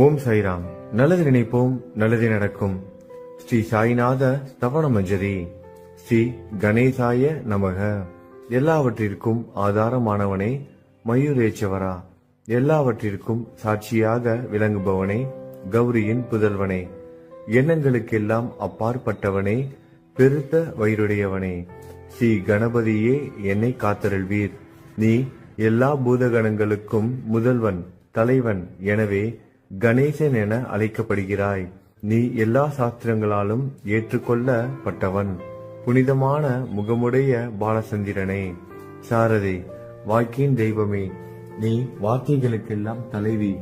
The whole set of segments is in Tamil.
ஓம் சாய்ராம். நல்லது நினைப்போம், நல்லது நடக்கும். ஸ்ரீ சாய்நாத ஸ்தவன மஞ்சரி. ஸ்ரீ கணேசாய நமக. எல்லாவற்றிற்கும் ஆதாரமானவனே, மயூரேச்சவரா, எல்லாவற்றிற்கும் சாட்சியாக விளங்குபவனே, கௌரியின் புதல்வனே, எண்ணங்களுக்கெல்லாம் அப்பாற்பட்டவனே, பெருத்த வயிறுடையவனே, ஸ்ரீ கணபதியே என்னை காத்தருள்வீர். நீ எல்லா பூதகணங்களுக்கும் முதல்வன், தலைவன். எனவே கணேசன் என அழைக்கப்படுகிறாய். நீ எல்லா சாஸ்திரங்களாலும் ஏற்றுக்கொள்ளப்பட்டவன். புனிதமான முகமுடைய பாலசந்திரனே, சாரதே, வாக்கின் தெய்வமே, நீ வார்த்தைகளுக்கெல்லாம் தலைவி,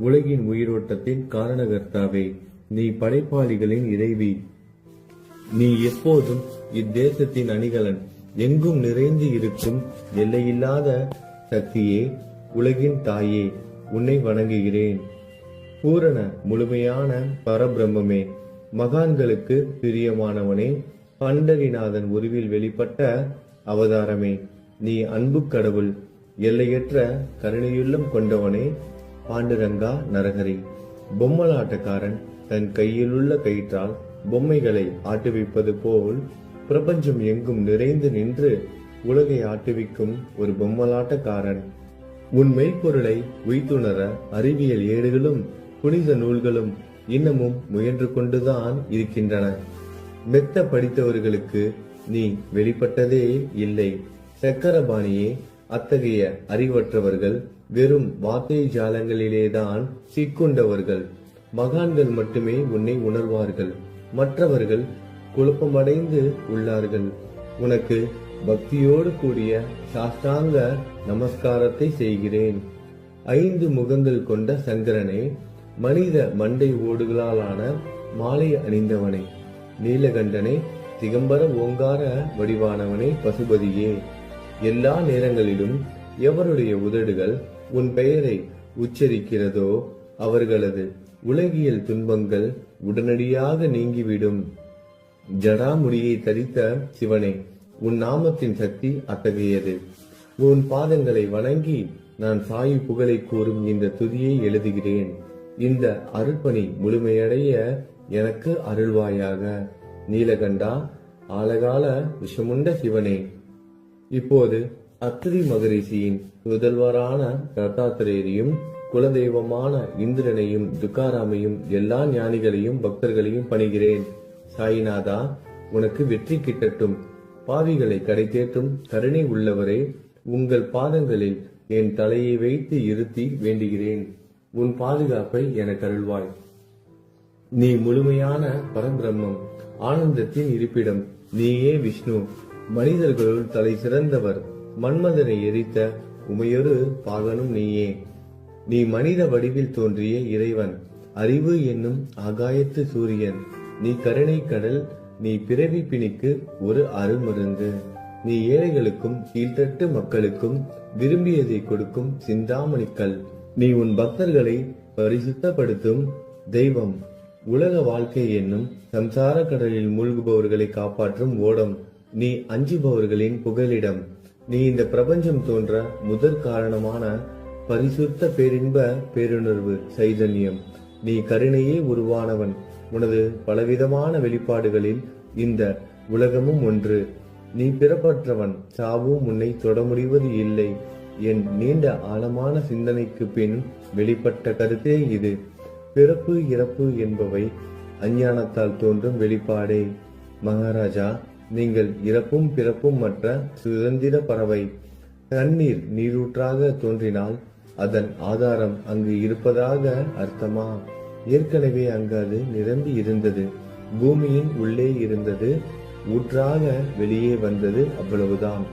உலகின் உயிரோட்டத்தின் காரணகர்த்தாவே, நீ படைப்பாளிகளின் இறைவி, நீ எப்போதும் இத்தேசத்தின் அணிகலன், எங்கும் நிறைந்து இருக்கும் எல்லையில்லாத சக்தியே, உலகின் தாயே, உன்னை வணங்குகிறேன். பூரண முழுமையான பரபிரம்மே, மகான்களுக்கு பிரியமானவனே, பண்டரிநாதன் உருவில் வெளிப்பட்ட அவதாரமே, நீ அன்பு கடவுள், எல்லையற்ற கருணையுள்ளம் கொண்டவனே, பாண்டுரங்கா நரகரி. பொம்மலாட்டக்காரன் தன் கையிலுள்ள கயிற்றால் பொம்மைகளை ஆட்டுவிப்பது போல் பிரபஞ்சம் எங்கும் நிறைந்து நின்று உலகை ஆட்டுவிக்கும் ஒரு பொம்மலாட்டக்காரன். உன் மெய்ப்பொருளை உய்த்துணர அறிவியல் ஏடுகளும் புனித நூல்களும் இன்னமும் முயன்று கொண்டுதான் இருக்கின்றன. மெத்த படித்தவர்களுக்கு நீ வெளிப்பட்டதே இல்லை. சக்கரபாணியே, அத்தகைய அறிவற்றவர்கள் வெறும் வார்த்தை ஜாலங்களிலேதான் சிக்குண்டவர்கள். மகான்கள் மட்டுமே உன்னை உணர்வார்கள். மற்றவர்கள் குழப்பமடைந்து உள்ளார்கள். உனக்கு பக்தியோடு கூடிய சாஷ்டாங்க நமஸ்காரத்தை செய்கிறேன். 5 முகங்கள் கொண்ட சங்கரனே, மனித மண்டை ஓடுகளாலான மாலை அணிந்தவனே, நீலகண்டனே, திகம்பர ஓங்கார வடிவானவனே, பசுபதியே, எல்லா நேரங்களிலும் எவருடைய உதடுகள் உன் பெயரை உச்சரிக்கிறதோ அவர்களது உலகியல் துன்பங்கள் உடனடியாக நீங்கிவிடும். ஜடாமுடியை தரித்த சிவனே, உன் நாமத்தின் சக்தி அத்தகையது. உன் பாதங்களை வணங்கி நான் சாயு புகழை கூறும் இந்த துதியை எழுதுகிறேன். இந்த அருள்பணி முழுமையடைய எனக்கு அருள்வாயாக. நீலகண்டா, ஆலகால விஷமுண்ட சிவனே, இப்போது அத்திரி மகரிஷியின் முதல்வரான தத்தாத்திரேயரையும் குலதெய்வமான இந்திரனையும் துக்காராமையும் எல்லா ஞானிகளையும் பக்தர்களையும் பணிகிறேன். சாய்நாதா, உனக்கு வெற்றி கிட்டட்டும். பாவிகளை கடை தேற்றும் கருணை உள்ளவரே, உங்கள் பாதங்களில் என் தலையை வைத்து இருத்தி வேண்டுகிறேன். உன் பாதுகாப்பை எனக்கு அருள்வாய். நீ முழுமையான பரபிரம்மம், ஆனந்தத்தின் இருப்பிடம். நீயே விஷ்ணு, மனிதர்களுள் தலை சிறந்தவர். மன்மதனை எரித்த உமையொரு பாகனும் நீயே. நீ மனித வடிவில் தோன்றிய இறைவன், அறிவு என்னும் ஆகாயத்து சூரியன். நீ கருணை கடல், நீ பிறவி பிணிக்கு ஒரு அருமருந்து. நீ ஏழைகளுக்கும் கீழ்த்தட்டு மக்களுக்கும் விரும்பியதை கொடுக்கும் சிந்தாமணிக்கல். நீ உன் பக்தர்களை பரிசுத்தப்படுத்தும் தெய்வம். உலக வாழ்க்கை என்னும் சம்சார கடலில் மூழ்குபவர்களை காப்பாற்றும் ஓடம். நீ அஞ்சுபவர்களின் புகலிடம். நீ இந்த பிரபஞ்சம் தோன்ற முதற் காரணமான பரிசுத்த பேரின்ப பேருணர்வு சைதன்யம். நீ கருணையே உருவானவன். உனது பலவிதமான வெளிப்பாடுகளில் இந்த உலகமும் ஒன்று. நீ பிறப்பற்றவன், சாவும் உன்னை தொட முடிவது இல்லை. என் நீண்ட ஆழமான சிந்தனைக்கு பின் வெளிப்பட்ட கருத்தே இது. பிறப்பு இறப்பு என்பவை அஞ்ஞானத்தால் தோன்றும் வெளிப்பாடே. மகாராஜா, நீங்கள் இறப்பும் பிறப்பும் மற்ற சுதந்திர பறவை. தண்ணீர் நீரூற்றாக தோன்றினால் அதன் ஆதாரம் அங்கு இருப்பதாக அர்த்தமா? ஏற்கனவே அங்கு அது நிரம்பி இருந்தது. பூமியின் உள்ளே இருந்தது, ஊற்றாக வெளியே வந்தது, அவ்வளவுதான்.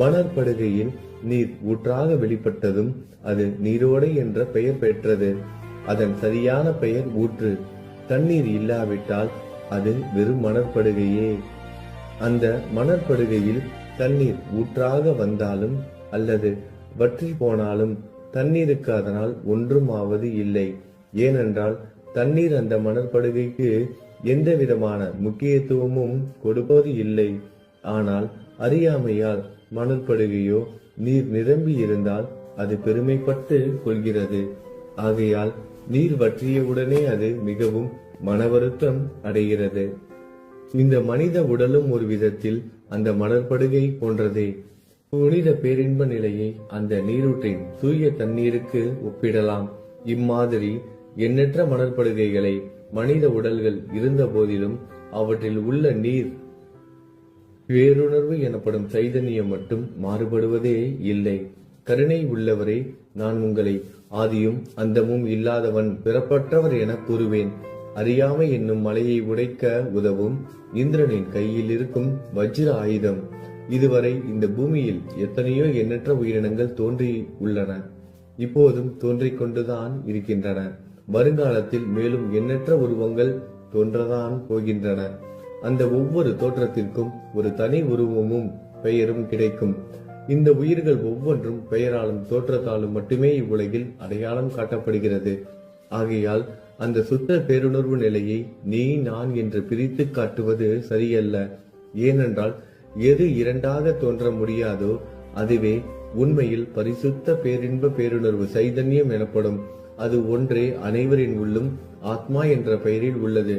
மணற்படுகையில் நீர் ஊற்றாக வெளிப்பட்டதும் அது நீரோடை என்ற பெயர் பெற்றது. அதன் சரியான பெயர் ஊற்று. தண்ணீர் இல்லாவிட்டால் அது வெறும் மணற்படுகையே. அந்த மணற்படுகையில் தண்ணீர் ஊற்றாக வந்தாலும் அல்லது வற்றி போனாலும் தண்ணீருக்கு அதனால் ஒன்றும் ஆவது இல்லை. ஏனென்றால் தண்ணீர் அந்த மணற்படுகைக்கு எந்த விதமான முக்கியத்துவமும் கொடுப்பது இல்லை. ஆனால் அறியாமையால் மணற்படுகையோ நீர் நிரம்பி இருந்தால் அது பெருமைப்பட்டு கொள்கிறது. ஆகையால் நீர் வற்றியவுடனே அது மிகவும் மனவருத்தம் அடைகிறது. இந்த மனித உடலும் ஒரு விதத்தில் அந்த மணற்படுகை போன்றதே. புனித பேரின்ப நிலையை அந்த நீரூற்றின் தூய தண்ணீருக்கு ஒப்பிடலாம். இம்மாதிரி எண்ணற்ற மணற்படுகைகளை மனித உடல்கள் இருந்த போதிலும் அவற்றில் உள்ள நீர் பேருணர்வு எனப்படும் சைதன்யம் மட்டும் மாறுபடுவதே இல்லை. கருணை உள்ளவரே, நான் உங்களை ஆதியும் அந்தமும் இல்லாதவன் பிறப்பற்றவர் என கூறுவேன். அறியாமை என்னும் மலையை உடைக்க உதவும் இந்திரனின் கையில் இருக்கும் வஜ்ர ஆயுதம். இதுவரை இந்த பூமியில் எத்தனையோ எண்ணற்ற உயிரினங்கள் தோன்றி உள்ளன, இப்போதும் தோன்றிக் கொண்டுதான் இருக்கின்றன. வருங்காலத்தில் மேலும் எண்ணற்ற உருவங்கள் தோன்றதான் போகின்றன. அந்த ஒவ்வொரு தோற்றத்திற்கும் ஒரு தனி உருவமும் பெயரும் கிடைக்கும். இந்த உயிர்கள் ஒவ்வொன்றும் பெயராலும் தோற்றத்தாலும் மட்டுமே இவ்வுலகில் அடையாளம் காட்டப்படுகிறது. ஆகையால் அந்த சுத்த பேருணர்வு நிலையை நீ நான் என்று பிரித்து காட்டுவது சரியல்ல. ஏனென்றால் எது இரண்டாக தோன்ற முடியாதோ அதுவே உண்மையில் பரிசுத்த பேரின்ப பேருணர்வு சைதன்யம் எனப்படும். அது ஒன்றே அனைவரின் உள்ளும் ஆத்மா என்ற பெயரில் உள்ளது.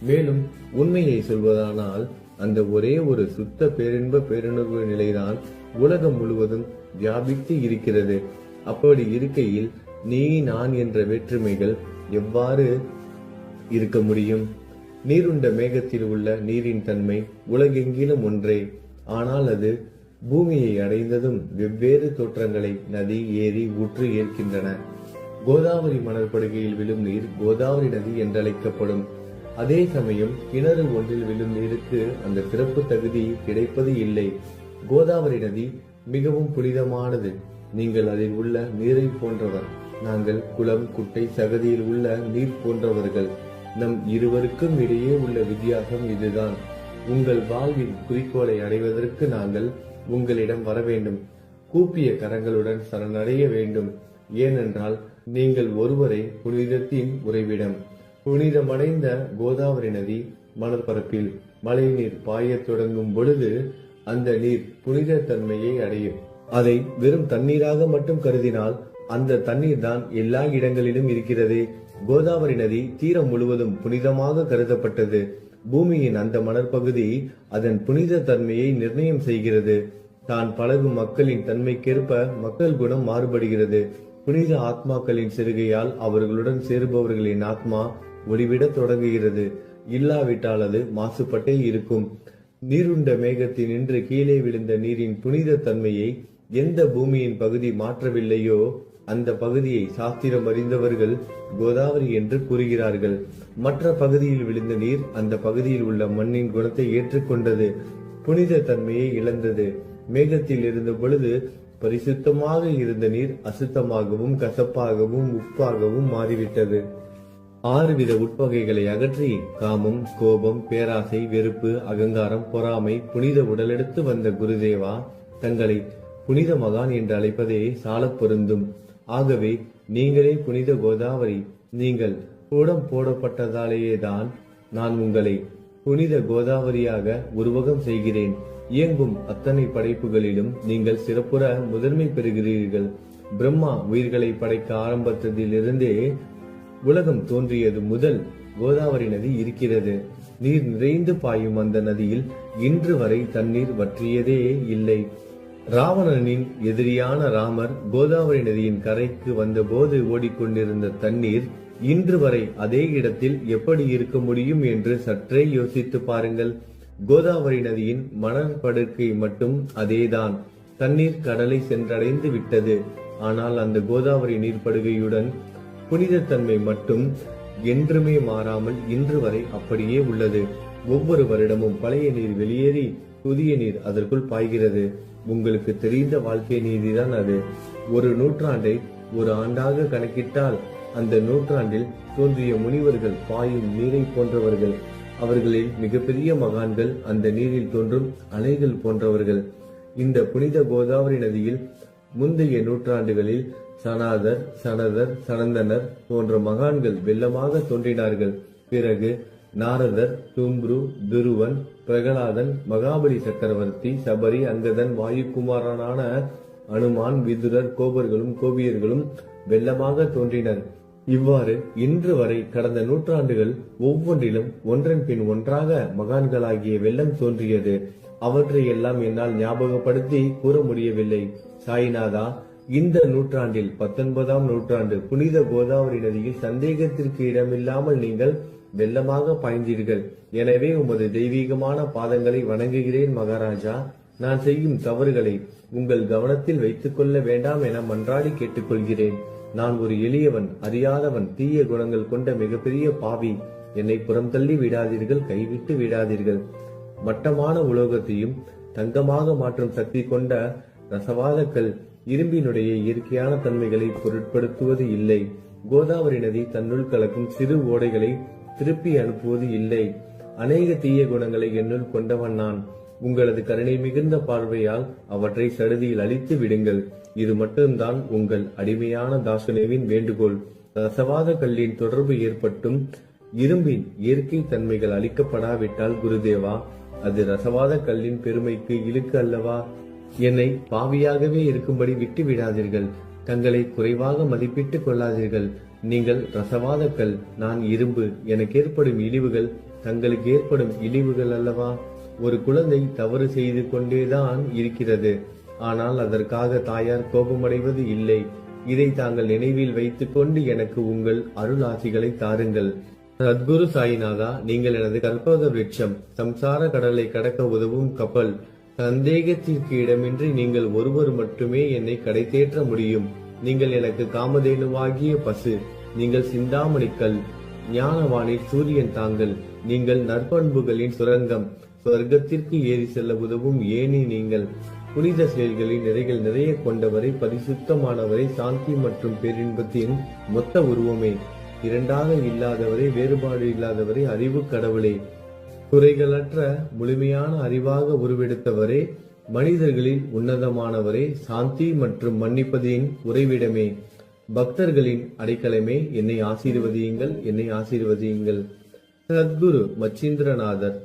மேலும் உண்மையை சொல்வதானால் அந்த ஒரே ஒரு சுத்த பேரின்ப பேருணர்வு நிலைதான் உலகம் முழுவதும் வியாபித்து இருக்கிறது. அப்படி இருக்கையில் நீ நான் என்ற வேற்றுமைகள் எவ்வாறு இருக்க முடியும்? நீருண்ட மேகத்தில் உள்ள நீரின் தன்மை உலகெங்கிலும் ஒன்றே. ஆனால் அது பூமியை அடைந்ததும் வெவ்வேறு தோற்றங்களை நதி, ஏரி, ஊற்று ஏற்கின்றன. கோதாவரி மணற்படுகையில் விழும் நீர் கோதாவரி நதி என்றழைக்கப்படும். அதே சமயம் கிணறு ஒன்றில் விழும் நீருக்கு அந்த சிறப்பு தகுதி கிடைப்பது இல்லை. கோதாவரி நதி மிகவும் புனிதமானது. நீங்கள் அதில் உள்ள நீரை போன்றவர். நாங்கள் குளம், குட்டை, சகதியில் உள்ள நீர் போன்றவர்கள். நம் இருவருக்கும் இடையே உள்ள வித்தியாசம் இதுதான். உங்கள் வாழ்வின் குறிக்கோளை அடைவதற்கு நாங்கள் உங்களிடம் வர வேண்டும். கூப்பிய கரங்களுடன் சரணடைய வேண்டும். ஏனென்றால் நீங்கள் ஒருவரை புனிதத்தின் உறைவிடம். புனிதமடைந்த கோதாவரி நதி மணற்பரப்பில் மழை நீர் பாயத் தொடங்கும் பொழுது அந்த நீர் புனித தன்மையை அடையும். அதை வெறும் தண்ணீராக மட்டும் கருதினால் அந்த தண்ணீர் தான் எல்லா இடங்களிலும் இருக்கிறது. கோதாவரி நதி தீரம் முழுவதும் புனிதமாக கருதப்பட்டது. பூமியின் அந்த மணற்பகுதி அதன் புனித தன்மையை நிர்ணயம் செய்கிறது. தான் பழகும் மக்களின் தன்மைக்கேற்ப மக்கள் குணம் மாறுபடுகிறது. புனித ஆத்மாக்களின் சிறுகையால் அவர்களுடன் சேருபவர்களின் ஆத்மா ஒளிவிட தொடங்குகிறது. இல்லாவிட்டால் அது மாசுபட்டே இருக்கும். நீருண்ட மேகத்தில் நின்று கீழே விழுந்த நீரின் புனித தன்மையை எந்த பூமியின் பகுதி மாற்றவில்லையோ அந்த பகுதியை சாஸ்திரம் அறிந்தவர்கள் கோதாவரி என்று கூறுகிறார்கள். மற்ற பகுதியில் விழுந்த நீர் அந்த பகுதியில் உள்ள மண்ணின் குணத்தை ஏற்றுக்கொண்டது, புனித தன்மையை இழந்தது. மேகத்தில் இருந்த பொழுது பரிசுத்தமாக இருந்த நீர் அசுத்தமாகவும் கசப்பாகவும் உப்பாகவும் மாறிவிட்டது. 6 வித உட்பகைகளை அகற்றி காமம், கோபம், பேராசை, வெறுப்பு, அகங்காரம், பொறாமை புனித உடலெடுத்து வந்த குருதேவா தங்களை புனித மகான் என்று அழைப்பதே சாலப் பொருந்தும். ஆகவே நீங்களே புனித கோதாவரி. நீங்கள் கூடம் போடப்பட்டதாலேயேதான் நான் உங்களை புனித கோதாவரியாக உருவகம் செய்கிறேன். இயங்கும் அத்தனை படைப்புகளிலும் நீங்கள் சிறப்புற முதன்மை பெறுகிறீர்கள். பிரம்மா உயிர்களை படைக்க ஆரம்பித்ததிலிருந்தே உலகம் தோன்றியது முதல் கோதாவரி நதி இருக்கிறது. நீர் நிறைந்து பாயும் அந்த நதியில் இன்று வரை தண்ணீர் வற்றியதே இல்லை. ராவணனின் எதிரியான ராமர் கோதாவரி நதியின் கரைக்கு வந்தபோது ஓடிக்கொண்டிருந்த தண்ணீர் இன்று வரை அதே இடத்தில் எப்படி இருக்க முடியும் என்று சற்றே யோசித்து பாருங்கள். கோதாவரி நதியின் மணற்படுக்கை மட்டும் அதேதான். தண்ணீர் கடலை சென்றடைந்து விட்டது. ஆனால் அந்த கோதாவரி நீர்ப்படுகையுடன் புனிதத்தன்மை மட்டும் என்றுமே மாறாமல் இன்று வரை அப்படியே உள்ளது. ஒவ்வொரு வருடமும் பழைய நீர் வெளியேறி புதிய நீர் அதற்குள் பாய்கிறது. உங்களுக்கு தெரிந்த வாழ்க்கை நீதிதான் அது. ஒரு நூற்றாண்டை ஒரு ஆண்டாக கணக்கிட்டால் அந்த நூற்றாண்டில் தோன்றிய முனிவர்கள் பாயும் நீரை போன்றவர்கள். அவர்களில் மிகப்பெரிய மகான்கள் அந்த நீரில் தோன்றும் அலைகள் போன்றவர்கள். இந்த புனித கோதாவரி நதியில் முந்தைய நூற்றாண்டுகளில் சனாதர், சனதர், சனந்தனர் போன்ற மகான்கள் வெள்ளமாக தோன்றினார்கள். பிறகு நாரதர், தும்ரு, துருவன், பிரகலாதன், மகாபலி சக்கரவர்த்தி, சபரி, அங்கதன், வாயுகுமாரனான அனுமான், விதுரர், கோபர்களும் கோபியர்களும் வெள்ளமாக தோன்றினர். இவ்வாறு இன்று வரை கடந்த நூற்றாண்டுகள் ஒவ்வொன்றிலும் ஒன்றன் பின் ஒன்றாக மகான்களாகிய வெள்ளம் தோன்றியது. அவற்றை எல்லாம் என்னால் ஞாபகப்படுத்தி கூற முடியவில்லை. சாய்நாதா, இந்த நூற்றாண்டில் 19ஆம் நூற்றாண்டு புனித கோதாவரி நதியில் சந்தேகத்திற்கு இடமில்லாமல் நீங்கள் வெள்ளமாக பாய்ந்தீர்கள். எனவே உமது தெய்வீகமான பாதங்களை வணங்குகிறேன் மகாராஜா. நான் செய்யும் தவறுகளை உங்கள் கவனத்தில் வைத்துக் கொள்ள வேண்டாம் என மன்றாடி கேட்டுக்கொள்கிறேன். நான் ஒரு எளியவன், அறியாதவன், தீய குணங்கள் கொண்ட மிகப்பெரிய பாவி. என்னை புறம் தள்ளி விடாதீர்கள், கைவிட்டு விடாதீர்கள். மட்டமான உலோகத்தையும் தங்கமாக மாற்றும் சக்தி கொண்ட ரசவாதக்கல் இரும்பினுடைய இயற்கையான தன்மைகளை பொருட்படுத்துவது இல்லை. கோதாவரி நதி தன்னுள் கலக்கும் சிறு ஓடைகளை திருப்பி அனுப்புவது இல்லை. அநேக தீய குணங்களை என்னுள் கொண்டவன் நான். உங்களது கருணை மிகுந்த பார்வையால் அவற்றை சடுதியில் அழித்து விடுங்கள். இது மட்டும்தான் உங்கள் அடிமையான தாசனேவின் வேண்டுகோள். ரசவாத கல்லின் தொடர்பு ஏற்பட்டும் இரும்பின் இயற்கை தன்மைகள் அளிக்கப்படாவிட்டால் குருதேவா, அது ரசவாத கல்லின் பெருமைக்கு இழுக்கு அல்லவா? என்னை பாவியாகவே இருக்கும்படி விட்டு விடாதீர்கள். தங்களை குறைவாக மதிப்பிட்டுக் கொள்ளாதீர்கள். நீங்கள் ரசவாத கல், நான் இரும்பு. எனக்கு ஏற்படும் இழிவுகள் தங்களுக்கு ஏற்படும் இழிவுகள் அல்லவா? ஒரு குழந்தை தவறு செய்து கொண்டேதான் இருக்கிறது. ஆனால் அதற்காக தாயார் கோபமடைவது இல்லை. இதை தாங்கள் நினைவில் வைத்துக் கொண்டு எனக்கு உங்கள் அருள் ஆசிகளை தாருங்கள். சத்குரு சாய்நாதா, நீங்கள் எனது கற்பக விருட்சம், சம்சார கடலை கடக்க உதவும் கப்பல். சந்தேகத்திற்கு இடமின்றி நீங்கள் ஒருவர் மட்டுமே என்னை கடை தேற்ற முடியும். நீங்கள் எனக்கு காமதேனுவாகிய பசு. நீங்கள் சிந்தாமணிக்கல், ஞானவானில் சூரியன் தாங்கள். நீங்கள் நற்பண்புகளின் சுரங்கம், சொர்க்கத்திற்கு ஏறி செல்ல உதவும் ஏனி நீங்கள். புனித செயல்களின் நிறைகள் நிறைய கொண்டவரை, பரிசுத்தமானவரை, சாந்தி மற்றும் பேரின்பத்தின் மொத்த உருவமே, இரண்டாக இல்லாதவரை, வேறுபாடு இல்லாதவரை, அறிவு கடவுளே, குறைகளற்ற முழுமையான அறிவாக உருவெடுத்தவரே, மனிதர்களில் உன்னதமானவரே, சாந்தி மற்றும் மன்னிப்பதின் உறைவிடமே, பக்தர்களின் அடைக்கலமே, என்னை ஆசீர்வதியுங்கள், என்னை ஆசீர்வதியுங்கள். சத்குரு மச்சீந்திரநாதர்.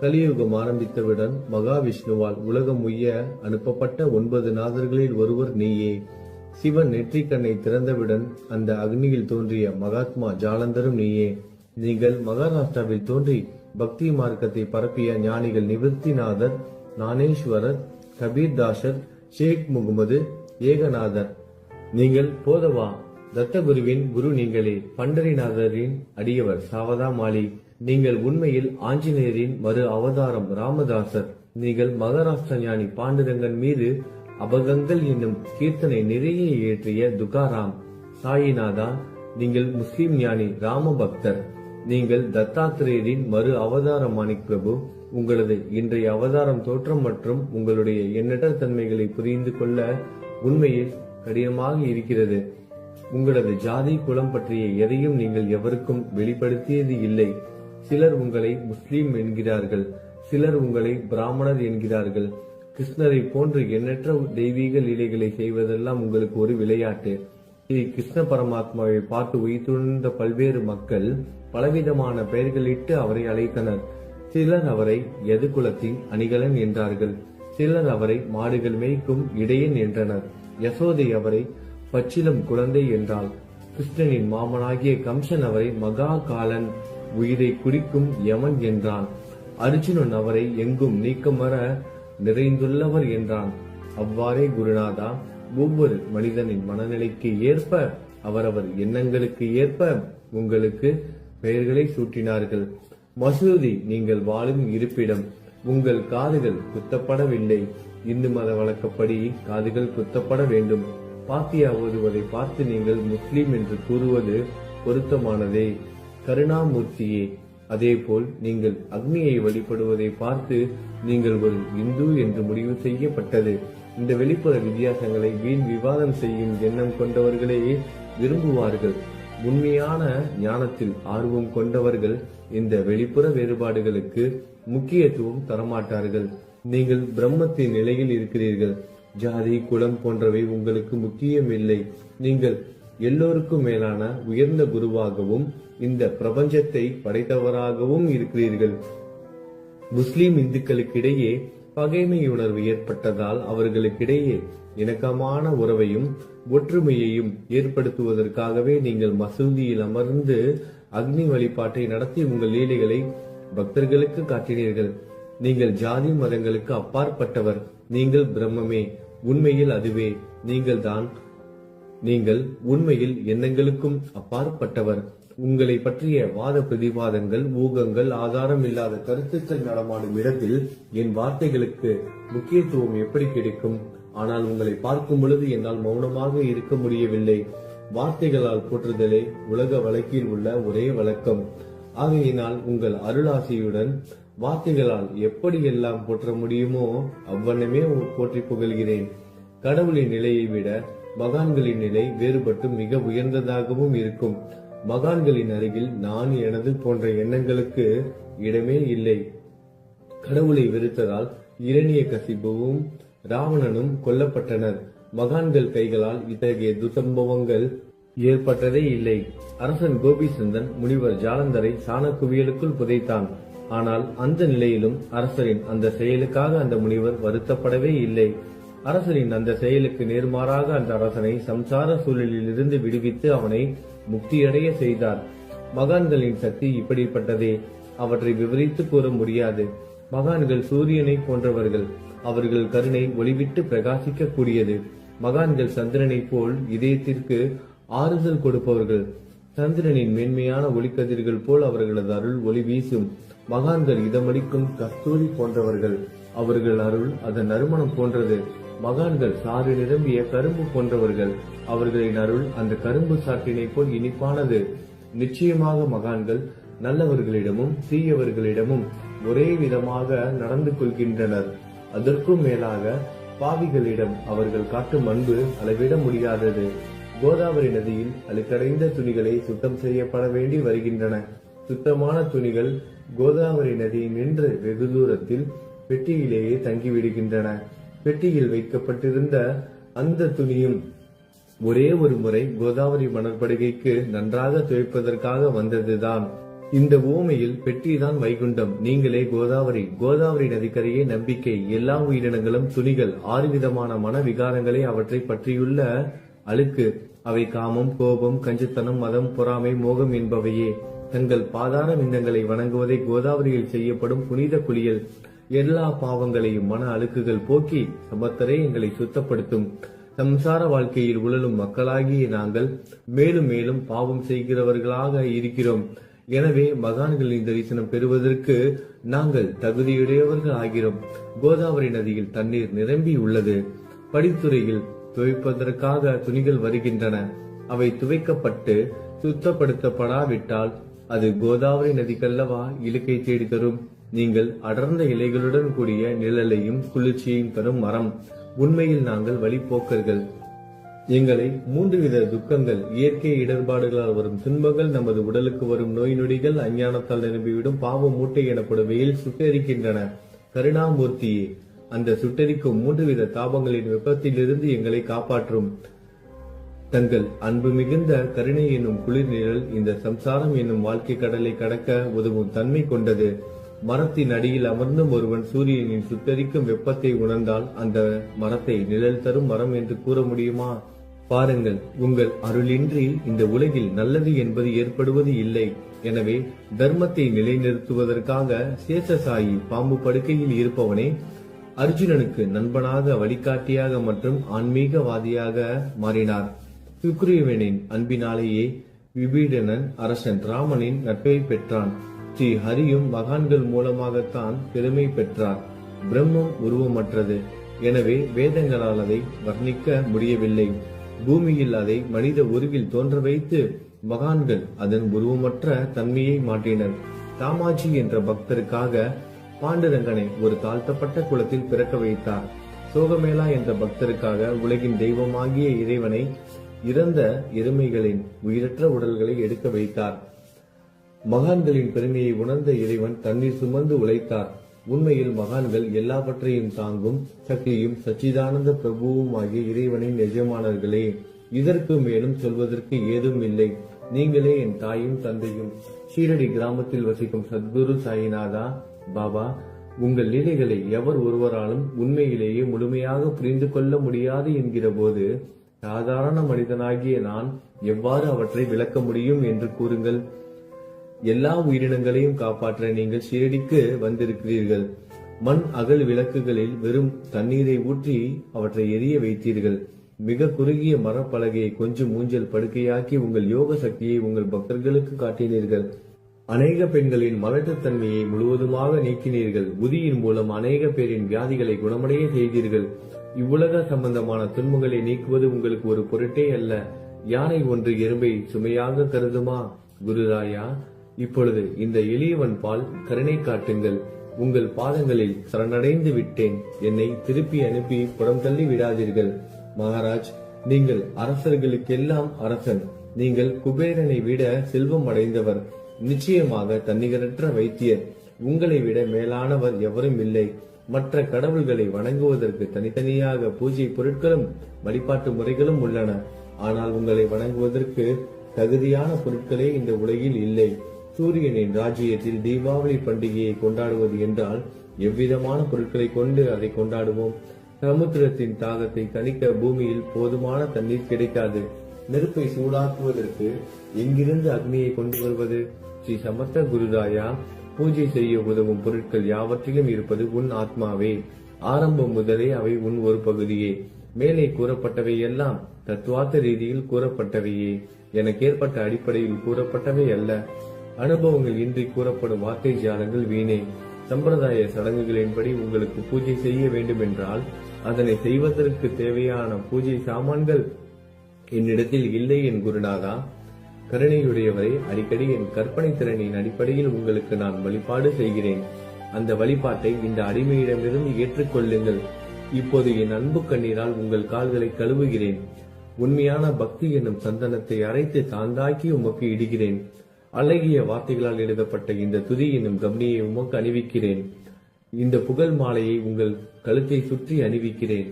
கலியுகம் ஆரம்பித்தவுடன் மகாவிஷ்ணுவால் உலகம் உய்ய அனுப்பப்பட்ட 9 நாதர்களில் ஒருவர் நீயே. சிவன் நெற்றிக்கண்ணை திறந்தவுடன் அந்த அக்னியில் தோன்றிய மகாத்மா ஜாலந்தரும் நீயே. நீங்கள் மகாராஷ்டிராவில் தோன்றி பக்தி மார்க்கத்தை பரப்பிய ஞானிகள் நிவர்த்திநாதர், ஞானேஸ்வரர், கபீர்தாசர், ஷேக் முகமது, ஏகநாதர். நீங்கள் போதவா தத்தகுருவின் குரு நீங்களே. பண்டரிநாதரின் அடியவர் சாவதா மாலி. நீங்கள் உண்மையில் ஆஞ்சநேயரின் மறு அவதாரம் ராமதாசர். நீங்கள் மகாராஷ்டிர ஞானி பாண்டுரங்கன் மீது அபகங்கள் என்னும் கீர்த்தனை நிறைய இயற்றிய துகாராம். சாயிநாதா, நீங்கள் முஸ்லிம் ஞானி ராம பக்தர். நீங்கள் தத்தாத்திரேயரின் மறு அவதாரம் மாணிக் பிரபு. உங்களது இன்றைய அவதாரம் தோற்றம் மற்றும் உங்களுடைய எண்ணற்ற தன்மைகளை புரிந்து கொள்ள உண்மையில் கடினமாக இருக்கிறது. உங்களது ஜாதி குலம் பற்றிய எதையும் நீங்கள் எவருக்கும் வெளிப்படுத்தியது இல்லை. சிலர் உங்களை முஸ்லீம் என்கிறார்கள், சிலர் உங்களை பிராமணர் என்கிறார்கள். கிருஷ்ணரை போன்று எண்ணற்ற தெய்வீக லீலைகளை செய்வதெல்லாம் உங்களுக்கு ஒரு விளையாட்டு. ஸ்ரீ கிருஷ்ண பரமாத்மாவை பார்த்து உயிர்த்துணர்ந்த பல்வேறு மக்கள் பலவிதமான பெயர்களிட்டு அவரை அழைத்தனர். சிலர் அவரை யது குலத்தின் அணிகலன் என்றார்கள். சிலர் அவரை மாடுகள் மேய்க்கும் இடையன் என்றனர். யசோதை அவரை பச்சிலம் குழந்தை என்றாள். கிருஷ்ணனின் மாமனாகிய கம்சன் அவரை மகா காலன், உயிரை குடிக்கும் யமன் என்றான். அர்ஜுனன் அவரை எங்கும் நீக்கமர நிறைந்துள்ளவர் என்றான். அவ்வாறே குருநாதா, ஒவ்வொரு மனிதனின் மனநிலைக்கு ஏற்ப, அவரவர் எண்ணங்களுக்கு ஏற்ப உங்களுக்கு பெயர்களை சூட்டினார்கள். மசூதி நீங்கள் வாழும் இருப்பிடம். உங்கள் காதுகள் குத்தப்படவில்லை. இந்து மத வழக்கப்படி காதுகள் குத்தப்பட வேண்டும். பாத்தியா ஓதுவதை பார்த்து நீங்கள் முஸ்லிம் என்று கூறுவது பொருத்தமானதே. கருணாமூர்த்தியே, அதேபோல் நீங்கள் அக்னியை வழிபடுவதை பார்த்து நீங்கள் ஒரு இந்து என்று முடிவு செய்யப்பட்டது. இந்த வெளிப்புற வித்தியாசங்களை வீண் விவாதம் செய்யும் எண்ணம் கொண்டவர்களே விரும்புவார்கள். உண்மையான ஞானத்தில் ஆர்வம் கொண்டவர்கள் இந்த வெளிப்புற வேறுபாடுகளுக்கு முக்கியத்துவம் தரமாட்டார்கள். நீங்கள் பிரம்மத்தின் நிலையில் இருக்கிறீர்கள். ஜாதி குலம் போன்றவை உங்களுக்கு முக்கியமில்லை. நீங்கள் எல்லோருக்கும் மேலான உயர்ந்த குருவாகவும் இந்த பிரபஞ்சத்தை படைத்தவராகவும் இருக்கிறீர்கள். முஸ்லிம் இந்துக்களுக்கிடையே பகைமை உணர்வு ஏற்பட்டதால் அவர்களுக்கிடையே இணக்கமான உறவையும் ஒற்றுமையையும் ஏற்படுத்துவதற்காகவே நீங்கள் மசூதியில் அமர்ந்து அக்னி வழிபாட்டை நடத்தி உங்கள் லீலைகளை பக்தர்களுக்கு காட்டினீர்கள். நீங்கள் ஜாதி மதங்களுக்கு அப்பாற்பட்டவர். நீங்கள் பிரம்மமே, உண்மையில் அதுவே நீங்கள் உண்மையில் எண்ணங்களுக்கும் அப்பாற்பட்டவர். உங்களை பற்றிய வாத பிரதிவாதங்கள், ஊகங்கள், ஆதாரம் இல்லாத கருத்துக்கள் நடமாடும் இடத்தில் என் வார்த்தைகளுக்கு முக்கியத்துவம் எப்படி கிடைக்கும்? ஆனால் உங்களை பார்க்கும் பொழுது என்னால் மௌனமாக இருக்க முடியவில்லை. வார்த்தைகளால் போற்றுதலே உலக வழக்கில் உள்ள ஒரே வழக்கம். ஆகையினால் உங்கள் அருளாசியுடன் வார்த்தைகளால் எப்படியெல்லாம் போற்ற முடியுமோ அவ்வண்ணமே போற்றி புகழ்கிறேன். கடவுளின் நிலையை விட மகான்களின் நிலை வேறுபட்டு மிக உயர்ந்ததாகவும் இருக்கும். மகான்களின் அருகில் நான், எனது போன்ற எண்ணங்களுக்கு இடமே இல்லை. கடவுளை வெறுத்ததால் இரணியகசிபுவும் ராவணனும் கொல்லப்பட்டனர். மகான்கள் கைகளால் இத்தகைய துசம்பவங்கள் ஏற்பட்டதே இல்லை. அரசன் கோபிசந்தன் முனிவர் ஜாலந்தரை சாணக்குவியலுக்குள் புதைத்தான். ஆனால் அந்த நிலையிலும் அரசரின் அந்த செயலுக்காக அந்த முனிவர் வருத்தப்படவே இல்லை. அரசரின் அந்த செயலுக்கு நேர்மாறாக அந்த அரசனை சம்சார சூழலில் இருந்து விடுவித்து அவனை முக்தியடைய செய்தார். மகான்களின் சக்தி இப்படிப்பட்டதே. அவற்றை விவரித்து கூற முடியாது. மகான்கள் சூரியனை போன்றவர்கள். அவர்கள் கருணை ஒளிவிட்டு பிரகாசிக்க கூடியது. மகான்கள் சந்திரனை போல் இதயத்திற்கு ஆறுதல் கொடுப்பவர்கள். சந்திரனின் மென்மையான ஒளிக்கதிர்கள் போல் அவர்களது அருள் ஒளி வீசும். மகான்கள் இதமளிக்கும் கஸ்தூரி போன்றவர்கள். அவர்கள் அருள் அதன் நறுமணம் போன்றது. மகான்கள் சாறு நிரம்பிய கரும்பு போன்றவர்கள். அவர்களின் அருள் அந்த கரும்பு சாற்றினை போல் இனிப்பானது. நிச்சயமாக மகான்கள் நல்லவர்களிடமும் தீயவர்களிடமும் ஒரே விதமாக நடந்து கொள்கின்றனர். அதற்கும் மேலாக பாவிகளிடம் அவர்கள் காட்டும் அன்பு அளவிட முடியாதது. கோதாவரி நதியில் அழுக்கடைந்த துணிகளை சுத்தம் செய்யப்பட வேண்டி வருகின்றன. சுத்தமான துணிகள் கோதாவரி நதி நின்று வெகு தூரத்தில் பெட்டியிலேயே தங்கிவிடுகின்றன. பெட்டியில் வைக்கப்பட்டிருந்த அந்த துணியும் ஒரே ஒரு முறை கோதாவரி மணற்படுகைக்கு நன்றாக துவைப்பதற்காக வந்ததுதான். இந்த ஊமையில் பெட்டிதான் வைகுண்டம், நீங்களே கோதாவரி. கோதாவரி நதிக்கரையே நம்பிக்கை. எல்லா உயிரினங்களும் துணிகள். 6 விதமான மன விகாரங்களே அவற்றை பற்றியுள்ள அழுக்கு. அவை காமம், கோபம், கஞ்சுத்தனம், மதம், பொறாமை, மோகம் என்பவையே. தங்கள் பாதார விந்தங்களை வணங்குவதை கோதாவரியில் செய்யப்படும் புனித குளியல் எல்லா பாவங்களையும் மன அழுக்குகள் போக்கி சமத்தரே எங்களை சுத்தப்படுத்தும். சம்சார வாழ்க்கையில் உழலும் மக்களாகிய நாங்கள் மேலும் மேலும் பாவம் செய்கிறவர்களாக இருக்கிறோம். எனவே மகான்களின் தரிசனம் பெறுவதற்கு நாங்கள் தகுதியுடையவர்கள் ஆகிறோம். கோதாவரி நதியில் தண்ணீர் நிரம்பி உள்ளது. படித்துறையில் துவைப்பதற்காக துணிகள் வருகின்றன. அவை துவைக்கப்பட்டு சுத்தப்படுத்தப்படாவிட்டால் அது கோதாவரி நதிக்கல்லவா இழுக்கை தேடி தரும். நீங்கள் அடர்ந்த இலைகளுடன் கூடிய நிழலையும் குளிர்ச்சியையும் தரும் மரம். உண்மையில் நாங்கள் வழிபோக்கர்கள். எங்களை 3 வித துக்கங்கள், இயற்கை இடர்பாடுகளால் வரும் துன்பங்கள், நமது உடலுக்கு வரும் நோய் நொடிகள், அஞ்ஞானத்தால் நிரம்பிவிடும் பாவ மூட்டை எனப்படுவையில் சுட்டரிக்கின்றன. கருணாமூர்த்தியே, அந்த சுட்டரிக்கும் 3 வித தாபங்களின் வெப்பத்திலிருந்து எங்களை காப்பாற்றும். தங்கள் அன்பு மிகுந்த கருணை என்னும் குளிர் நிழல் இந்த சம்சாரம் என்னும் வாழ்க்கை கடலை கடக்க உதவும் தன்மை கொண்டது. மரத்தின் அடியில் அமர்ந்தும் ஒருவன் சூரியனின் சுட்டரிக்கும் வெப்பத்தை உணர்ந்தால் அந்த மரத்தை நிழல் தரும் மரம் என்று கூற முடியுமா? பாருங்கள், உங்கள் அருளின்றி இந்த உலகில் நல்லது என்பது ஏற்படுவது இல்லை. எனவே தர்மத்தை நிலைநிறுத்துவதற்காக சேஷசாயி பாம்பு படுக்கையில் இருப்பவனே அர்ஜுனனுக்கு நண்பனாக, வழிகாட்டியாக மற்றும் ஆன்மீகவாதியாக மாறினார். சுக்ரீவனின் அன்பினாலேயே விபீடனன் அரசன் ராமனின் நட்பை பெற்றான். ஸ்ரீ ஹரியும் மகான்கள் மூலமாகத்தான் பெருமை பெற்றார். பிரம்மம் உருவமற்றது. எனவே வேதங்களால் அதை வர்ணிக்க முடியவில்லை. பூமியில் அதை மனித உருவில் தோன்ற வைத்து மகான்கள் அதன் உருவமற்ற தன்மையை மாற்றினர். தாமாஜி என்ற பக்தருக்காக பாண்டுரங்கனை ஒரு தாழ்த்தப்பட்ட குலத்தில் பிறக்க வைத்தார். சோகமேளா என்ற பக்தருக்காக உலகின் தெய்வமாகிய இறைவனை இறந்த எருமைகளின் உயிரற்ற உடல்களை எடுக்க வைத்தார். மகான்களின் பெருமையை உணர்ந்த இறைவன் தண்ணீர் சுமந்து உழைத்தார். உண்மையில் மகான்கள் எல்லாவற்றையும் தாங்கும் சக்தியும் சச்சிதானந்த பிரபுவும் ஆகிய இறைவனின் எஜமானர்களே. இதற்கு மேலும் சொல்வதற்கு ஏதும் இல்லை. நீங்களே என் தாயும் தந்தையும். ஷீரடி கிராமத்தில் வசிக்கும் சத்குரு சாயிநாதா பாபா உங்கள் லீலைகளை எவர் ஒருவராலும் உண்மையிலேயே முழுமையாக புரிந்து கொள்ள முடியாது என்கிற போது சாதாரண மனிதனாகிய நான் எவ்வாறு அவற்றை விளக்க முடியும் என்று கூறுங்கள். எல்லா உயிரினங்களையும் காப்பாற்ற நீங்கள் ஷீரடிக்கு வந்திருக்கிறீர்கள். மண் அகல் விளக்குகளில் வெறும் தண்ணீரை ஊற்றி அவற்றை எரிய வைத்தீர்கள். மிக குறுகிய மரப்பலகையை கொஞ்சம் ஊஞ்சல் படுக்கையாக்கி உங்கள் யோக சக்தியை உங்கள் பக்தர்களுக்கு காட்டினீர்கள். அநேக பெண்களின் மலட்டுத்தன்மையை முழுவதுமாக நீக்கினீர்கள். உதியின் மூலம் அநேக பேரின் வியாதிகளை குணமடைய செய்தீர்கள். இவ்வுலக சம்பந்தமான துன்பங்களை நீக்குவது உங்களுக்கு ஒரு பொருட்டே அல்ல. யானை ஒன்று எறும்பை சுமையாக கருதுமா? குருராயா, இப்பொழுது இந்த எளியவன் பால் கருணை காட்டுங்கள். உங்கள் பாதங்களில் சரணடைந்து விட்டேன். என்னை திருப்பி அனுப்பி புறம் தள்ளி விடாதீர்கள். மகாராஜ், நீங்கள் அரசர்களுக்கெல்லாம் அரசன். நீங்கள் குபேரனை விட செல்வம் அடைந்தவர். நிச்சயமாக தன்னிகரற்ற வைத்தியர். உங்களை விட மேலானவர் எவரும் இல்லை. மற்ற கடவுள்களை வணங்குவதற்கு தனித்தனியாக பூஜை பொருட்களும் வழிபாட்டு முறைகளும் உள்ளன. ஆனால் உங்களை வணங்குவதற்கு தகுதியான பொருட்களே இந்த உலகில் இல்லை. சூரியனின் ராஜ்யத்தில் தீபாவளி பண்டிகையை கொண்டாடுவது என்றால் எவ்விதமான பொருட்களை கொண்டு அதை கொண்டாடுவோம்? சமுத்திரத்தின் தாகத்தை தணிக்க பூமியில் போதுமான தண்ணீர் கிடைக்காது. நெருப்பை சூடாக்குவதற்கு எங்கிருந்து அக்னியை கொண்டு வருவது? ஸ்ரீ சமர்த்த குருராயா, பூஜை செய்ய உதவும் பொருட்கள் யாவற்றிலும் இருப்பது உன் ஆத்மாவே. ஆரம்பம் முதலே அவை உன் ஒரு பகுதியே. மேலே கூறப்பட்டவை எல்லாம் தத்துவார்த்த ரீதியில் கூறப்பட்டவையே. எனக்கு ஏற்பட்ட அடிப்படையில் கூறப்பட்டவை அல்ல. அனுபவங்கள் இன்றி கூறப்படும் வார்த்தை ஜாலங்கள் வீணே. சம்பிரதாய சடங்குகளின்படி உங்களுக்கு பூஜை செய்ய வேண்டும் என்றால் அதனை செய்வதற்கு தேவையான பூஜை சாமான்கள் என்னிடத்தில் இல்லை என் குருநாதா. கருணையுடையவரை, அடிக்கடி என் கற்பனை திறனின் அடிப்படையில் உங்களுக்கு நான் வழிபாடு செய்கிறேன். அந்த வழிபாட்டை இந்த அடிமையிடமிருந்து ஏற்றுக்கொள்ளுங்கள். இப்போது என் அன்பு கண்ணீரால் உங்கள் கால்களை கழுவுகிறேன். உண்மையான பக்தி என்னும் சந்தனத்தை அரைத்து தாந்தாக்கி உமக்கு இடுகிறேன். அழகிய வார்த்தைகளால் எழுதப்பட்ட இந்த துதி என்னும் கம்னியை உமக்கு அணிவிக்கிறேன். இந்த புகழ் மாலையை உங்கள் கழுத்தை சுற்றி அணிவிக்கிறேன்.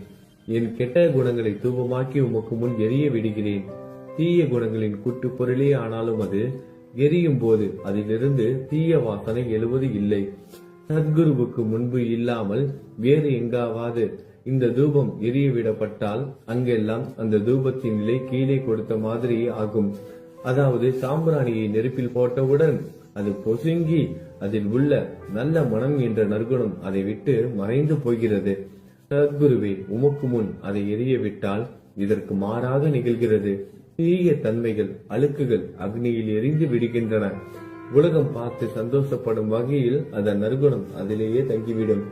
என் கெட்ட குணங்களை தூபமாக்கி உமக்கு முன் எரிய விடுகிறேன். தீய குணங்களின் கூட்டு பொருளே ஆனாலும் அது எரியும் போது அதிலிருந்து தீய வாசனை எழுவது இல்லை. சத்குருவுக்கு முன்பு இல்லாமல் வேறு எங்காவது இந்த தூபம் எரிய விடப்பட்டால் அங்கெல்லாம் அந்த தூபத்தின் நிலை கீழே கொடுத்த மாதிரி ஆகும். அதாவது சாம்பிராணியை நெருப்பில் போட்டவுடன் அது பொசுங்கி அதில் உள்ள நல்ல மனம் என்ற நற்குணம் அதை விட்டு மறைந்து போகிறது. சத்குருவே, உமக்கு முன் அதை எரிய விட்டால் இதற்கு மாறாக நிகழ்கிறது. தீய தன்மைகள், அழுக்குகள் அக்னியில் எரிந்து விடுகின்றன. உலகம் பார்த்து சந்தோஷப்படும் வகையில் அதன் நற்குணம் அதிலேயே தங்கிவிடும்.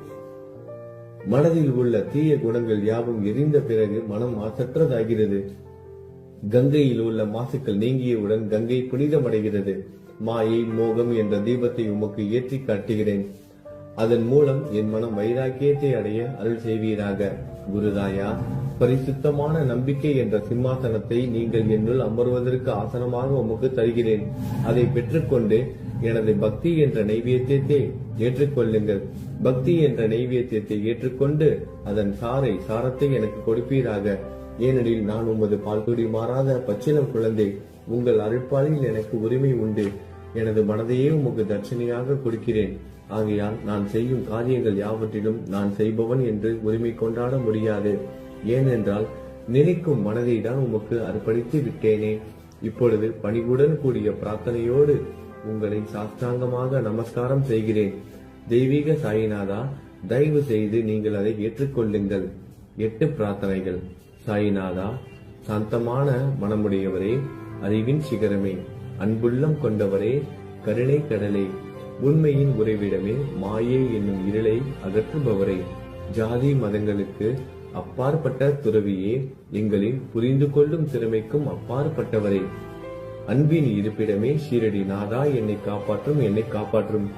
மனதில் உள்ள தீய குணங்கள் யாவும் எரிந்த பிறகு மனம் மாசற்றதாகிறது. கங்கையில் உள்ள மாசுக்கள் நீங்கியவுடன் கங்கை புனிதமடைகிறது. மாயை, மோகம் என்ற தீபத்தை உமக்கு ஏற்றி காட்டுகிறேன். அதன் மூலம் என் மனம் வைராக்கியத்தை அடைய அருள் செய்வீராக. குருராயா, பரிசுத்தமான நம்பிக்கை என்ற சிம்மாசனத்தை நீங்கள் என்னுள் அமர்வதற்கு ஆசனமாக உமக்கு தருகிறேன். அதை பெற்றுக்கொண்டு எனது பக்தி என்ற நைவேத்தியத்தை ஏற்றுக்கொள்ளுங்கள். பக்தி என்ற நைவேத்தியத்தை ஏற்றுக்கொண்டு அதன் சாரத்தை எனக்கு கொடுப்பீராக. ஏனெனில் நான் உமது பால்குடி மாறாத பச்சிலம் குழந்தை. உங்கள் அருட்பாலில் எனக்கு உரிமை உண்டு. எனது மனதையே உமக்கு தட்சணையாக கொடுக்கிறேன். ஆகையால் நான் செய்யும் காரியங்கள் யாவற்றிலும் நான் செய்பவன் என்று உரிமை கொண்டாட முடியாது. ஏனென்றால் நினைக்கும் மனதை தான் உமக்கு அர்ப்பணித்து விட்டேனே. இப்பொழுது பணிவுடன் கூடிய பிரார்த்தனையோடு உங்களை சாஷ்டாங்கமாக நமஸ்காரம் செய்கிறேன். தெய்வீக சாயிநாதா, தயவு செய்து நீங்கள் அதை ஏற்றுக்கொள்ளுங்கள். 8 பிரார்த்தனைகள். சாயிநாதா, சாந்தமான மனமுடையவரே, அறிவின் சிகரமே, அன்புள்ளம் கொண்டவரே, கருணை கடலே, உண்மையின் உறைவிடமே, மாயை என்னும் இருளை அகற்றுபவரே, ஜாதி மதங்களுக்கு அப்பாற்பட்ட துறவியே, எங்களின் புரிந்து கொள்ளும் திறமைக்கும் அப்பாற்பட்டவரே, அன்பின் இருப்பிடமே, ஷீரடி நாதா, என்னை காப்பாற்றும்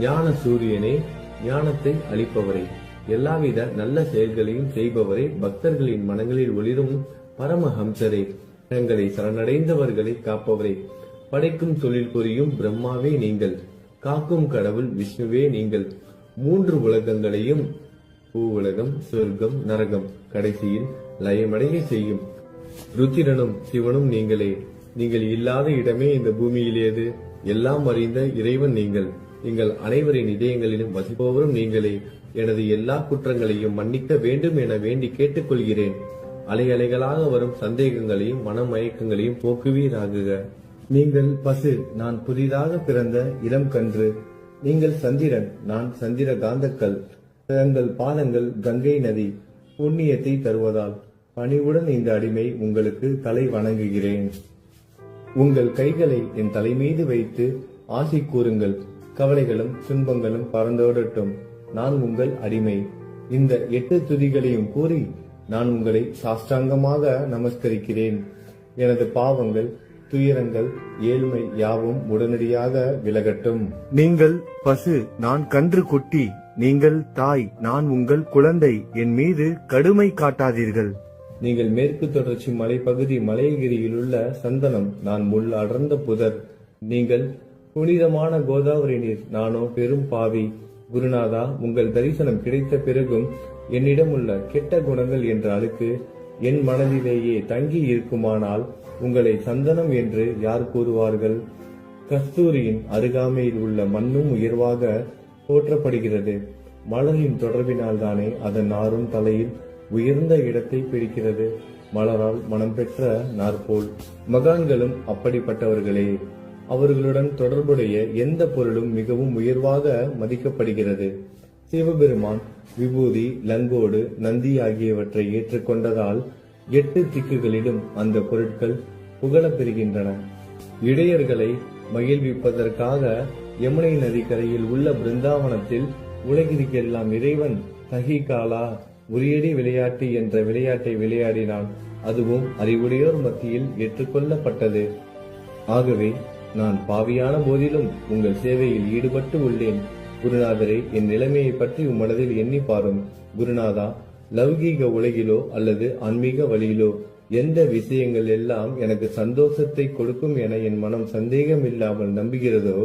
ஞான சூரியனே, ஞானத்தை அளிப்பவரே, எல்லாவித நல்ல செயல்களையும் செய்பவரே, பக்தர்களின் மனங்களில் ஒளிரும் பரமஹம்சரே, தங்களை சரணடைந்தவர்களை காப்பவரே, படைக்கும் தொழில் புரியும் பிரம்மாவே நீங்கள், காக்கும் கடவுள் விஷ்ணுவே நீங்கள், 3 உலகங்களையும், பூவுலகம், சொர்க்கம், நரகம், கடைசியில் லயமடைய செய்யும் ருத்திரனும் சிவனும் நீங்களே. நீங்கள் இல்லாத இடமே இந்த பூமியில் ஏது? எல்லாம் அறிந்த இறைவன் நீங்கள். எங்கள் அனைவரின் இதயங்களிலும் வசிப்பவரும் நீங்களே. எனது எல்லா குற்றங்களையும் மன்னிக்க வேண்டும் என வேண்டி கேட்டுக்கொள்கிறேன். அலை அலைகளாக வரும் சந்தேகங்களையும் மனமயக்கங்களையும் போக்குவீராகுக. நீங்கள் பசு, நான் புதிதாக பிறந்த இளம் கன்று. நீங்கள் சந்திரன், நான் சந்திர காந்தக்கல். தங்கள் பாதங்கள் கங்கை நதி, புண்ணியத்தை தருவதால் பணிவுடன் இந்த அடிமை உங்களுக்கு தலை வணங்குகிறேன். உங்கள் கைகளை என் தலைமீது வைத்து ஆசி கூறுங்கள். கவலைகளும் துன்பங்களும் பறந்தோடட்டும். நான் உங்கள் அடிமை. இந்த 8 துதிகளையும் கூறி நான் உங்களை சாஷ்டாங்கமாக நமஸ்கரிக்கிறேன். எனது பாவங்கள், துயரங்கள், ஏழ்மை யாவும் உடனடியாக விலகட்டும். நீங்கள் பசு, நான் கன்று குட்டி. நீங்கள் தாய், நான் உங்கள் குழந்தை. என் மீது கடுமை காட்டாதீர்கள். நீங்கள் மேற்கு தொடர்ச்சி மலைப்பகுதி மலையகிரியில் உள்ள சந்தனம், நான் முள் அடர்ந்த புதர். நீங்கள் புனிதமான கோதாவரி நீர், நானோ பெரும் பாவி. குருநாதா, உங்கள் தரிசனம் கிடைத்த பிறகும் என்னிடம் உள்ள கெட்ட குணங்கள் என்ற அழுக்கு என் மனதிலேயே தங்கி இருக்குமானால் உங்களை சந்தனம் என்று யார் கூறுவார்கள்? கஸ்தூரியின் அருகாமையில் உள்ள மண்ணும் உயர்வாக போற்றப்படுகிறது. மலரின் தொடர்பினால் தானே அதன் நாரும் தலையில் உயர்ந்த இடத்தை பிடிக்கிறது. மலரால் மனம் பெற்ற நாற்போல் மகான்களும் அப்படிப்பட்டவர்களே. அவர்களுடன் தொடர்புடைய எந்த பொருளும் மிகவும் உயர்வாக மதிக்கப்படுகிறது. சிவபெருமான் விபூதி, லங்கோடு, நந்தி ஆகியவற்றை ஏற்றுக்கொண்டதால் 8 திக்குகளிலும் அந்த பொருட்கள் புகழப் பெறுகின்றன. இடையர்களை மகிழ்விப்பதற்காக யமுனை நதிக்கரையில் உள்ள பிருந்தாவனத்தில் உலகிற்கெல்லாம் இறைவன் தகிகாலா உரியடி விளையாட்டு என்ற விளையாட்டை விளையாடினான். அதுவும் அறிவுடையோர் மத்தியில் ஏற்றுக்கொள்ளப்பட்டது. ஆகவே நான் பாவியான போதிலும் உங்கள் சேவையில் ஈடுபட்டு உள்ளேன். குருநாதரே, என் நிலைமையை பற்றி உம்மனதில் எண்ணி பாரும். குருநாதா, லௌகீக உலகிலோ அல்லது ஆன்மீக வழியிலோ எந்த விஷயங்கள் எல்லாம் எனக்கு சந்தோஷத்தை கொடுக்கும் என என் மனம் சந்தேகம் இல்லாமல் நம்புகிறதோ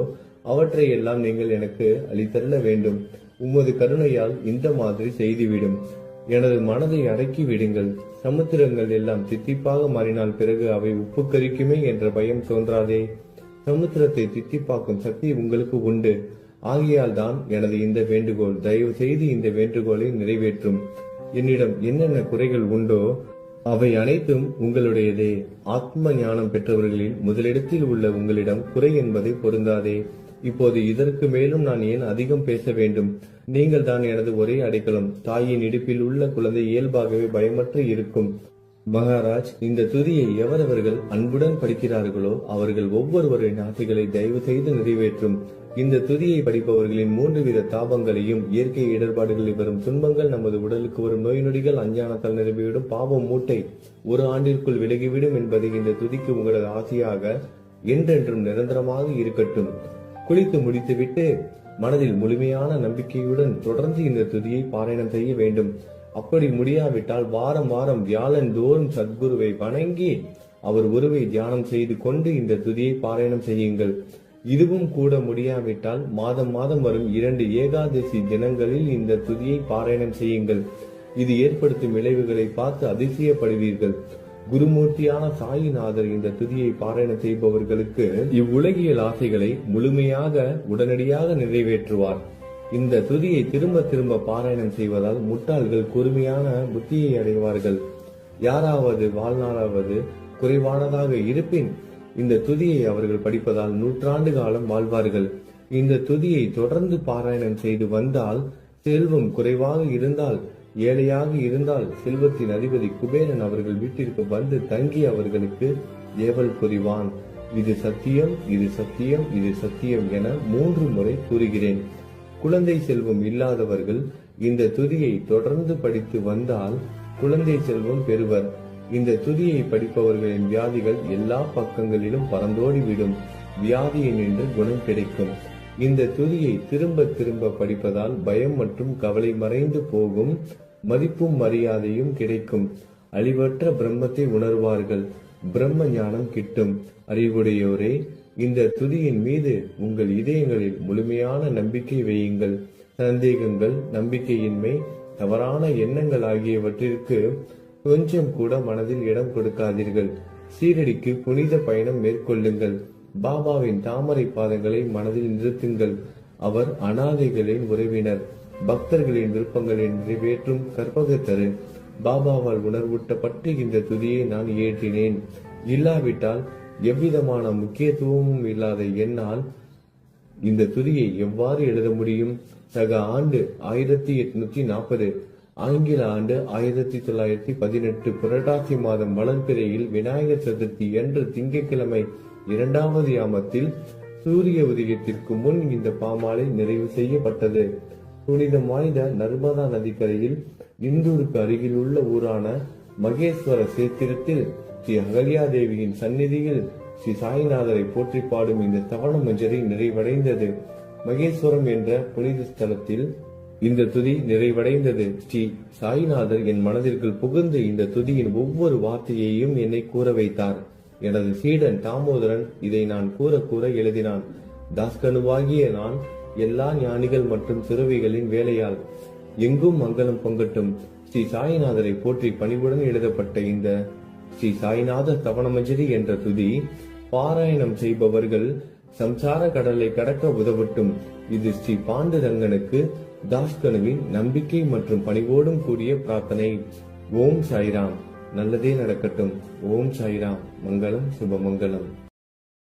அவற்றை எல்லாம் நீங்கள் எனக்கு அளித்தள்ள வேண்டும். உமது கருணையால் இந்த மாதிரி செய்துவிடும். எனது மனதை அடக்கி விடுங்கள். சமுத்திரங்கள் எல்லாம் தித்திப்பாக மாறினால் பிறகு அவை உப்பு கரிக்குமே என்ற பயம் தோன்றாதே. சமுத்திரத்தை தித்திப்பாக்கும் சக்தி உங்களுக்கு உண்டு. ஆகையால் தான் எனது இந்த வேண்டுகோள். தயவு செய்து இந்த வேண்டுகோளை நிறைவேற்றும். என்னிடம் என்னென்ன குறைகள் உண்டோ அவை அனைத்தும் உங்களுடையதே. ஆத்ம ஞானம் பெற்றவர்களில் முதலிடத்தில் உள்ள உங்களிடம் குறை என்பதை பொருந்தாதே. இப்போது இதற்கு மேலும் நான் ஏன் அதிகம் பேச வேண்டும்? நீங்கள் தான் எனது ஒரே அடைக்கலம். தாயின் இடுப்பில் உள்ள குழந்தை இயல்பாகவே பயமற்று இருக்கும். மகாராஜ், இந்த துதியை எவரவர்கள் அன்புடன் படிக்கிறார்களோ அவர்கள் ஒவ்வொருவரின் ஆசைகளை தயவு செய்து நிறைவேற்றும். இந்த துதியை படிப்பவர்களின் 3 வித தாபங்களையும், இயற்கை இடர்பாடுகளில் வரும் துன்பங்கள், நமது உடலுக்கு வரும் நோய் நொடிகள், அஞ்ஞானத்தால் நிரம்பிவிடும் பாவம் மூட்டை 1 ஆண்டிற்குள் விலகிவிடும் என்பதை இந்த துதிக்கு உங்களது ஆசையாக என்றென்றும் நிரந்தரமாக இருக்கட்டும். குளித்து முடித்துவிட்டு மனதில் முழுமையான நம்பிக்கையுடன் தொடர்ந்து இந்த துதியை பாராயணம் செய்ய வேண்டும். அப்படி முடியாவிட்டால் வாரம் வாரம் வியாழன் தோறும் சத்குருவை வணங்கி அவர் உருவை தியானம் செய்து கொண்டு இந்த துதியை பாராயணம் செய்யுங்கள். இதுவும் கூட முடியாவிட்டால் மாதம் மாதம் வரும் 2 ஏகாதசி தினங்களில் இந்த துதியை பாராயணம் செய்யுங்கள். இது ஏற்படுத்தும் விளைவுகளை பார்த்து அதிசயப்படுவீர்கள். குருமூர்த்தியான சாயிநாதர் இந்த துதியை பாராயணம் செய்பவர்களுக்கு இவ்வுலகியல் ஆசைகளை முழுமையாக உடனடியாக நிறைவேற்றுவார். இந்த துதியை திரும்ப திரும்ப பாராயணம் செய்வதால் முட்டாள்கள் கூர்மையான புத்தியை அடைவார்கள். யாராவது வாழ்நாளாவது குறைவானதாக இருப்பின் இந்த துதியை அவர்கள் படிப்பதால் 100 ஆண்டு காலம் வாழ்வார்கள். இந்த துதியை தொடர்ந்து பாராயணம் செய்து வந்தால், செல்வம் குறைவாக இருந்தால், ஏழையாக இருந்தால், செல்வத்தின் அதிபதி குபேரன் அவர்கள் வீட்டிற்கு வந்து தங்கி அவர்களுக்கு ஏவல் புரிவான். இது சத்தியம், இது சத்தியம், இது சத்தியம் என 3 முறை கூறுகிறேன். குழந்தை செல்வம் இல்லாதவர்கள் இந்த துதியை தொடர்ந்து படித்து வந்தால் குழந்தை செல்வம் பெறுவர். இந்த துதியை படிப்பவர்களின் வியாதிகள் எல்லா பக்கங்களிலும் பறந்தோடிவிடும். வியாதியை நின்று குணம் கிடைக்கும். இந்த துதியை திரும்ப திரும்ப படிப்பதால் பயம் மற்றும் கவலை மறைந்து போகும். மதிப்பும் மரியாதையும் கிடைக்கும். அழிவற்ற பிரம்மத்தை உணர்வார்கள். பிரம்ம ஞானம் கிட்டும். அறிவுடையோரே, இந்த துதியின் மீது உங்கள் இதயங்களில் முழுமையான நம்பிக்கை வையுங்கள். சந்தேகங்கள், நம்பிக்கையின்மை, தவறான எண்ணங்கள் ஆகியவற்றிற்கு கொஞ்சம் கூட மனதில் இடம் கொடுக்காதீர்கள். சீரடிக்கு புனித பயணம் மேற்கொள்ளுங்கள். பாபாவின் தாமரை பாதங்களை மனதில் நிறுத்துங்கள். அவர் அனாதைகளின் உறவினர், பக்தர்களின் விருப்பங்களை நிறைவேற்றும் கற்பகத்தரு. பாபாவால் உணர்வூட்டப்பட்டு இந்த துதியை நான் இயற்றினேன். இல்லாவிட்டால் எவ்விதமான முக்கியத்துவமும் இல்லாத என்னால் இந்த துதியை எவ்வாறு எழுத முடியும்? சக ஆண்டு 1840, ஆங்கில ஆண்டு 1918 புரட்டாசி மாதம் வளர்பிறையில் விநாயகர் சதுர்த்தி என்று திங்கட்கிழமை 2வது யாமத்தில் சூரிய உதயத்திற்கு முன் இந்த பாமாலை நிறைவு செய்யப்பட்டது. புனிதம் வாய்ந்த நர்மதா நதிக்கரையில் இந்தூருக்கு அருகில் உள்ள ஊரான மகேஸ்வர சேத்திரத்தில் ஸ்ரீ அகல்யாதேவியின் சந்நிதியில் ஸ்ரீ சாய்நாதரை போற்றி பாடும் இந்த தவண மஞ்சரி நிறைவடைந்தது. மகேஸ்வரம் என்ற புனித ஸ்தலத்தில் இந்த துதி நிறைவடைந்தது. ஸ்ரீ சாய்நாதர் என் மனதிற்குள் புகுந்து இந்த துதியின் ஒவ்வொரு வார்த்தையையும் என்னை கூற வைத்தார். எனது சீடன் தாமோதரன் இதை நான் கூற கூற எழுதினான். தாஸ்கனுவாகிய நான் எல்லா ஞானிகள் மற்றும் துறவிகளின் வேலையால் எங்கும் மங்களம் பொங்கட்டும். ஸ்ரீ சாய்நாதரை போற்றி பணிவுடன் எழுதப்பட்ட இந்த ஸ்ரீ சாய்நாத தவணமஞ்சரி என்ற துதி பாராயணம் செய்பவர்கள் சம்சார கடலை கடக்க உதவட்டும். இது ஸ்ரீ பாண்டுரங்கனுக்கு தாஸ்கனுவின் நம்பிக்கை மற்றும் பணிவோடும் கூடிய பிரார்த்தனை. ஓம் சாய்ராம். நல்லதே நடக்கட்டும். ஓம் சாய்ராம். மங்களம் சுபமங்கலம்.